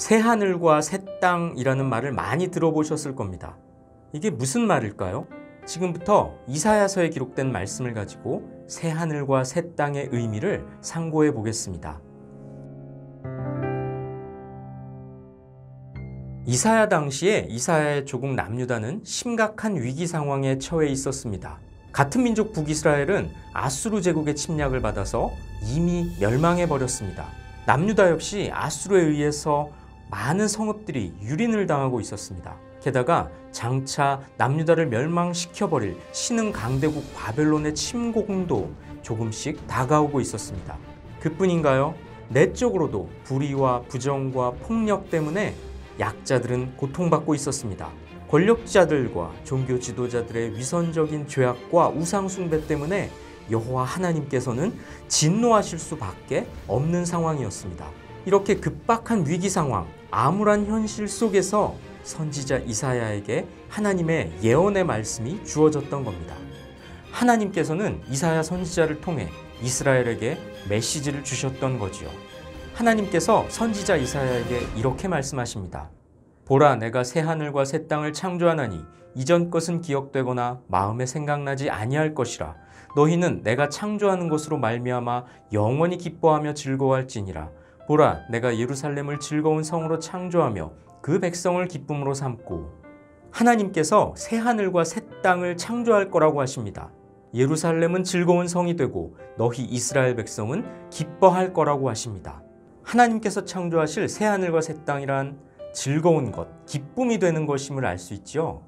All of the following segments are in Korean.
새하늘과 새 땅이라는 말을 많이 들어보셨을 겁니다. 이게 무슨 말일까요? 지금부터 이사야서에 기록된 말씀을 가지고 새하늘과 새 땅의 의미를 상고해 보겠습니다. 이사야 당시에 이사야의 조국 남유다는 심각한 위기 상황에 처해 있었습니다. 같은 민족 북이스라엘은 아수르 제국의 침략을 받아서 이미 멸망해 버렸습니다. 남유다 역시 아수르에 의해서 많은 성읍들이 유린을 당하고 있었습니다. 게다가 장차 남유다를 멸망시켜버릴 신흥 강대국 바벨론의 침공도 조금씩 다가오고 있었습니다. 그뿐인가요? 내적으로도 불의와 부정과 폭력 때문에 약자들은 고통받고 있었습니다. 권력자들과 종교 지도자들의 위선적인 죄악과 우상 숭배 때문에 여호와 하나님께서는 진노하실 수밖에 없는 상황이었습니다. 이렇게 급박한 위기 상황, 암울한 현실 속에서 선지자 이사야에게 하나님의 예언의 말씀이 주어졌던 겁니다. 하나님께서는 이사야 선지자를 통해 이스라엘에게 메시지를 주셨던 거지요. 하나님께서 선지자 이사야에게 이렇게 말씀하십니다. 보라, 내가 새 하늘과 새 땅을 창조하나니 이전 것은 기억되거나 마음에 생각나지 아니할 것이라. 너희는 내가 창조하는 것으로 말미암아 영원히 기뻐하며 즐거워할지니라. 보라, 내가 예루살렘을 즐거운 성으로 창조하며 그 백성을 기쁨으로 삼고. 하나님께서 새 하늘과 새 땅을 창조할 거라고 하십니다. 예루살렘은 즐거운 성이 되고 너희 이스라엘 백성은 기뻐할 거라고 하십니다. 하나님께서 창조하실 새 하늘과 새 땅이란 즐거운 것, 기쁨이 되는 것임을 알 수 있죠.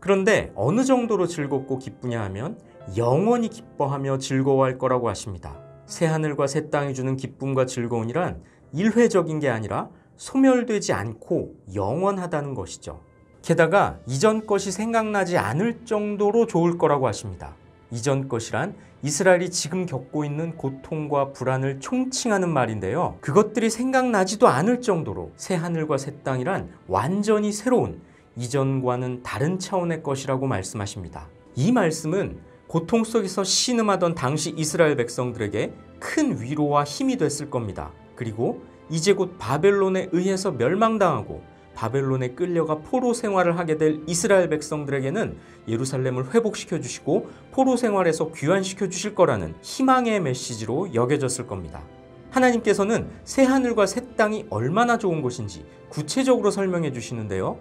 그런데 어느 정도로 즐겁고 기쁘냐 하면 영원히 기뻐하며 즐거워할 거라고 하십니다. 새 하늘과 새 땅이 주는 기쁨과 즐거움이란 일회적인 게 아니라 소멸되지 않고 영원하다는 것이죠. 게다가 이전 것이 생각나지 않을 정도로 좋을 거라고 하십니다. 이전 것이란 이스라엘이 지금 겪고 있는 고통과 불안을 총칭하는 말인데요. 그것들이 생각나지도 않을 정도로 새 하늘과 새 땅이란 완전히 새로운 이전과는 다른 차원의 것이라고 말씀하십니다. 이 말씀은 고통 속에서 신음하던 당시 이스라엘 백성들에게 큰 위로와 힘이 됐을 겁니다. 그리고 이제 곧 바벨론에 의해서 멸망당하고 바벨론에 끌려가 포로 생활을 하게 될 이스라엘 백성들에게는 예루살렘을 회복시켜 주시고 포로 생활에서 귀환시켜 주실 거라는 희망의 메시지로 여겨졌을 겁니다. 하나님께서는 새 하늘과 새 땅이 얼마나 좋은 곳인지 구체적으로 설명해 주시는데요.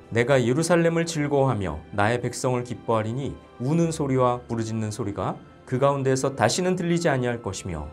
내가 예루살렘을 즐거워하며 나의 백성을 기뻐하리니 우는 소리와 부르짖는 소리가 그 가운데에서 다시는 들리지 아니할 것이며.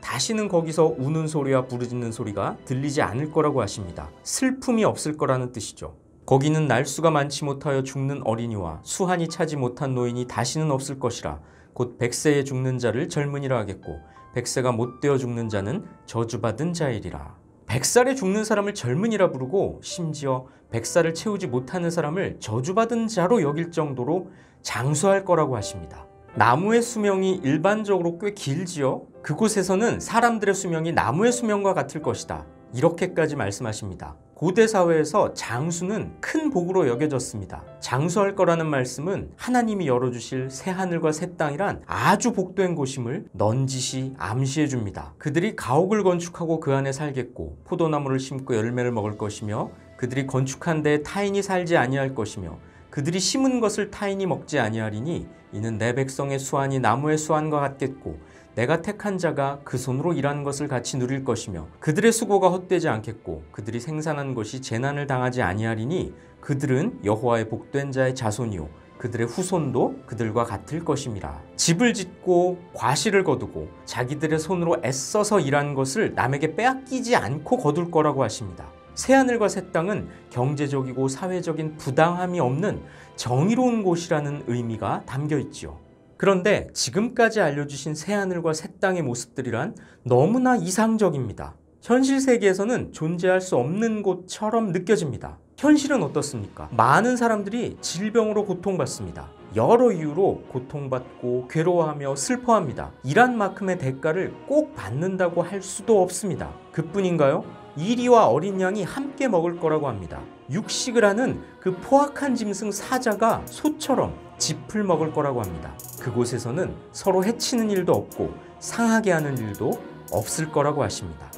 다시는 거기서 우는 소리와 부르짖는 소리가 들리지 않을 거라고 하십니다. 슬픔이 없을 거라는 뜻이죠. 거기는 날수가 많지 못하여 죽는 어린이와 수한이 차지 못한 노인이 다시는 없을 것이라. 곧 100세에 죽는 자를 젊은이라 하겠고 100세가 못되어 죽는 자는 저주받은 자이리라. 100살에 죽는 사람을 젊은이라 부르고 심지어 100살을 채우지 못하는 사람을 저주받은 자로 여길 정도로 장수할 거라고 하십니다. 나무의 수명이 일반적으로 꽤 길지요. 그곳에서는 사람들의 수명이 나무의 수명과 같을 것이다. 이렇게까지 말씀하십니다. 고대 사회에서 장수는 큰 복으로 여겨졌습니다. 장수할 거라는 말씀은 하나님이 열어주실 새 하늘과 새 땅이란 아주 복된 곳임을 넌지시 암시해 줍니다. 그들이 가옥을 건축하고 그 안에 살겠고 포도나무를 심고 열매를 먹을 것이며 그들이 건축한 데에 타인이 살지 아니할 것이며 그들이 심은 것을 타인이 먹지 아니하리니 이는 내 백성의 수완이 나무의 수완과 같겠고 내가 택한 자가 그 손으로 일한 것을 같이 누릴 것이며 그들의 수고가 헛되지 않겠고 그들이 생산한 것이 재난을 당하지 아니하리니 그들은 여호와의 복된 자의 자손이요 그들의 후손도 그들과 같을 것임이라. 집을 짓고 과실을 거두고 자기들의 손으로 애써서 일한 것을 남에게 빼앗기지 않고 거둘 거라고 하십니다. 새하늘과 새 땅은 경제적이고 사회적인 부당함이 없는 정의로운 곳이라는 의미가 담겨 있지요. 그런데 지금까지 알려주신 새하늘과 새 땅의 모습들이란 너무나 이상적입니다. 현실 세계에서는 존재할 수 없는 곳처럼 느껴집니다. 현실은 어떻습니까? 많은 사람들이 질병으로 고통받습니다. 여러 이유로 고통받고 괴로워하며 슬퍼합니다. 일한 만큼의 대가를 꼭 받는다고 할 수도 없습니다. 그뿐인가요? 이리와 어린 양이 함께 먹을 거라고 합니다. 육식을 하는 그 포악한 짐승 사자가 소처럼 짚을 먹을 거라고 합니다. 그곳에서는 서로 해치는 일도 없고 상하게 하는 일도 없을 거라고 하십니다.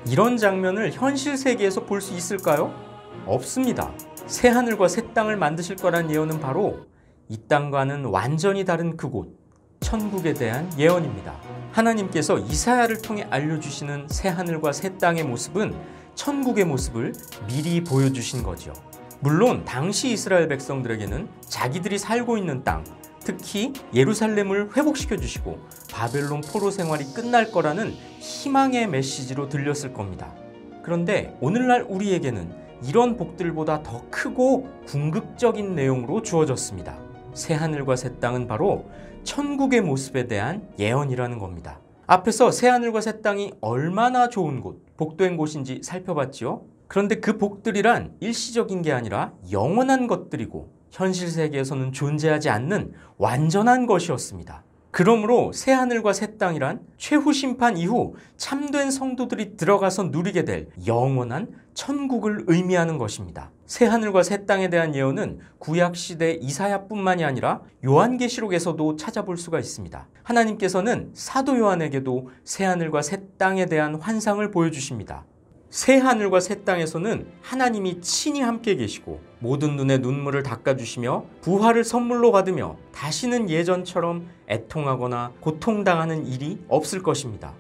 이런 장면을 현실 세계에서 볼 수 있을까요? 없습니다. 새 하늘과 새 땅을 만드실 거란 예언은 바로 이 땅과는 완전히 다른 그곳, 천국에 대한 예언입니다. 하나님께서 이사야를 통해 알려주시는 새 하늘과 새 땅의 모습은 천국의 모습을 미리 보여주신 거죠. 물론 당시 이스라엘 백성들에게는 자기들이 살고 있는 땅, 특히 예루살렘을 회복시켜 주시고 바벨론 포로 생활이 끝날 거라는 희망의 메시지로 들렸을 겁니다. 그런데 오늘날 우리에게는 이런 복들보다 더 크고 궁극적인 내용으로 주어졌습니다. 새 하늘과 새 땅은 바로 천국의 모습에 대한 예언이라는 겁니다. 앞에서 새 하늘과 새 땅이 얼마나 좋은 곳, 복된 곳인지 살펴봤지요. 그런데 그 복들이란 일시적인 게 아니라 영원한 것들이고 현실 세계에서는 존재하지 않는 완전한 것이었습니다. 그러므로 새 하늘과 새 땅이란 최후 심판 이후 참된 성도들이 들어가서 누리게 될 영원한 천국을 의미하는 것입니다. 새 하늘과 새 땅에 대한 예언은 구약시대 이사야뿐만이 아니라 요한계시록에서도 찾아볼 수가 있습니다. 하나님께서는 사도 요한에게도 새 하늘과 새 땅에 대한 환상을 보여주십니다. 새 하늘과 새 땅에서는 하나님이 친히 함께 계시고 모든 눈의 눈물을 닦아주시며 부활을 선물로 받으며 다시는 예전처럼 애통하거나 고통당하는 일이 없을 것입니다.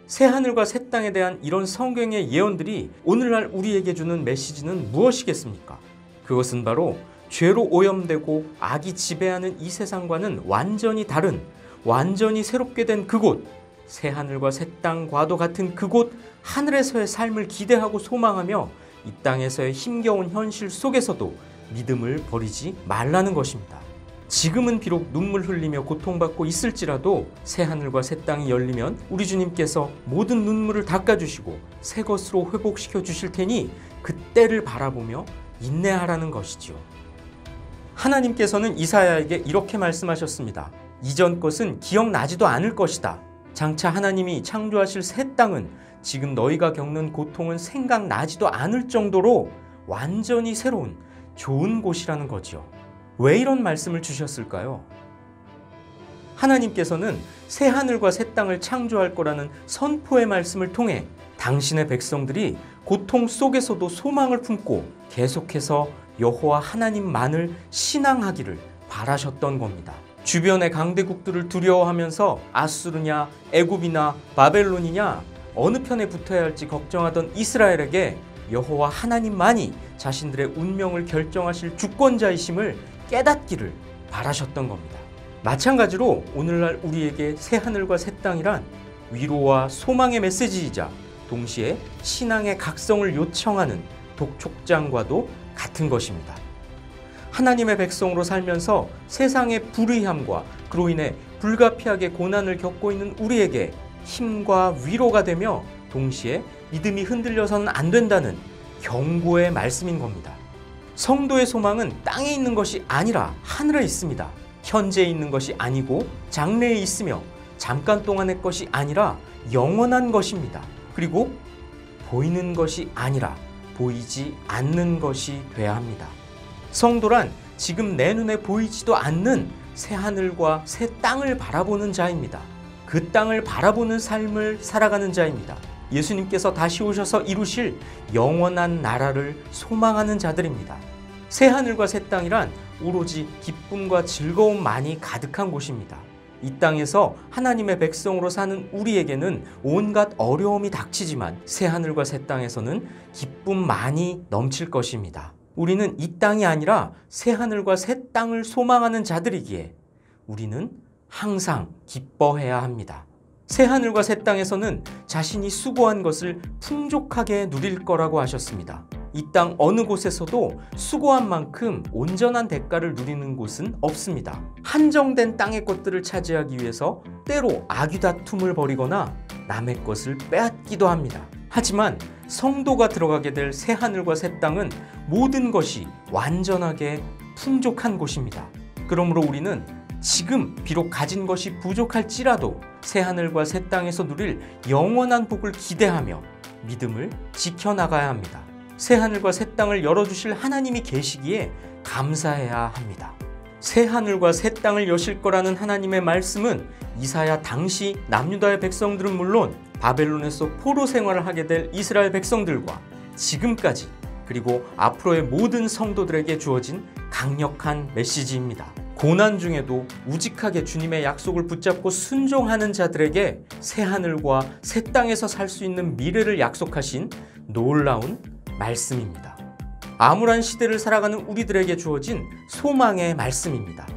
새 하늘과 새 땅에 대한 이런 성경의 예언들이 오늘날 우리에게 주는 메시지는 무엇이겠습니까? 그것은 바로 죄로 오염되고 악이 지배하는 이 세상과는 완전히 다른, 완전히 새롭게 된 그곳, 새 하늘과 새 땅과도 같은 그곳 하늘에서의 삶을 기대하고 소망하며 이 땅에서의 힘겨운 현실 속에서도 믿음을 버리지 말라는 것입니다. 지금은 비록 눈물 흘리며 고통받고 있을지라도 새 하늘과 새 땅이 열리면 우리 주님께서 모든 눈물을 닦아주시고 새 것으로 회복시켜 주실 테니 그때를 바라보며 인내하라는 것이지요. 하나님께서는 이사야에게 이렇게 말씀하셨습니다. 이전 것은 기억나지도 않을 것이다. 장차 하나님이 창조하실 새 땅은 지금 너희가 겪는 고통은 생각나지도 않을 정도로 완전히 새로운 좋은 곳이라는 거지요. 왜 이런 말씀을 주셨을까요? 하나님께서는 새 하늘과 새 땅을 창조할 거라는 선포의 말씀을 통해 당신의 백성들이 고통 속에서도 소망을 품고 계속해서 여호와 하나님만을 신앙하기를 바라셨던 겁니다. 주변의 강대국들을 두려워하면서 아수르냐 애굽이나 바벨론이냐 어느 편에 붙어야 할지 걱정하던 이스라엘에게 여호와 하나님만이 자신들의 운명을 결정하실 주권자이심을 깨닫기를 바라셨던 겁니다. 마찬가지로 오늘날 우리에게 새 하늘과 새 땅이란 위로와 소망의 메시지이자 동시에 신앙의 각성을 요청하는 독촉장과도 같은 것입니다. 하나님의 백성으로 살면서 세상의 불의함과 그로 인해 불가피하게 고난을 겪고 있는 우리에게 힘과 위로가 되며 동시에 믿음이 흔들려서는 안 된다는 경고의 말씀인 겁니다. 성도의 소망은 땅에 있는 것이 아니라 하늘에 있습니다. 현재에 있는 것이 아니고 장래에 있으며 잠깐 동안의 것이 아니라 영원한 것입니다. 그리고 보이는 것이 아니라 보이지 않는 것이 돼야 합니다. 성도란 지금 내 눈에 보이지도 않는 새 하늘과 새 땅을 바라보는 자입니다. 그 땅을 바라보는 삶을 살아가는 자입니다. 예수님께서 다시 오셔서 이루실 영원한 나라를 소망하는 자들입니다. 새 하늘과 새 땅이란 오로지 기쁨과 즐거움만이 가득한 곳입니다. 이 땅에서 하나님의 백성으로 사는 우리에게는 온갖 어려움이 닥치지만 새 하늘과 새 땅에서는 기쁨만이 넘칠 것입니다. 우리는 이 땅이 아니라 새 하늘과 새 땅을 소망하는 자들이기에 우리는 항상 기뻐해야 합니다. 새 하늘과 새 땅에서는 자신이 수고한 것을 풍족하게 누릴 거라고 하셨습니다. 이 땅 어느 곳에서도 수고한 만큼 온전한 대가를 누리는 곳은 없습니다. 한정된 땅의 것들을 차지하기 위해서 때로 악유다툼을 벌이거나 남의 것을 빼앗기도 합니다. 하지만 성도가 들어가게 될 새 하늘과 새 땅은 모든 것이 완전하게 풍족한 곳입니다. 그러므로 우리는 지금 비록 가진 것이 부족할지라도 새 하늘과 새 땅에서 누릴 영원한 복을 기대하며 믿음을 지켜나가야 합니다. 새 하늘과 새 땅을 열어주실 하나님이 계시기에 감사해야 합니다. 새 하늘과 새 땅을 여실 거라는 하나님의 말씀은 이사야 당시 남유다의 백성들은 물론 바벨론에서 포로 생활을 하게 될 이스라엘 백성들과 지금까지 그리고 앞으로의 모든 성도들에게 주어진 강력한 메시지입니다. 고난 중에도 우직하게 주님의 약속을 붙잡고 순종하는 자들에게 새 하늘과 새 땅에서 살 수 있는 미래를 약속하신 놀라운 말씀입니다. 암울한 시대를 살아가는 우리들에게 주어진 소망의 말씀입니다.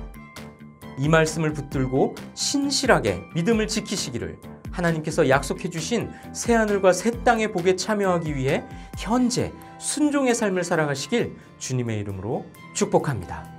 이 말씀을 붙들고 신실하게 믿음을 지키시기를 하나님께서 약속해 주신 새 하늘과 새 땅의 복에 참여하기 위해 현재 순종의 삶을 살아가시길 주님의 이름으로 축복합니다.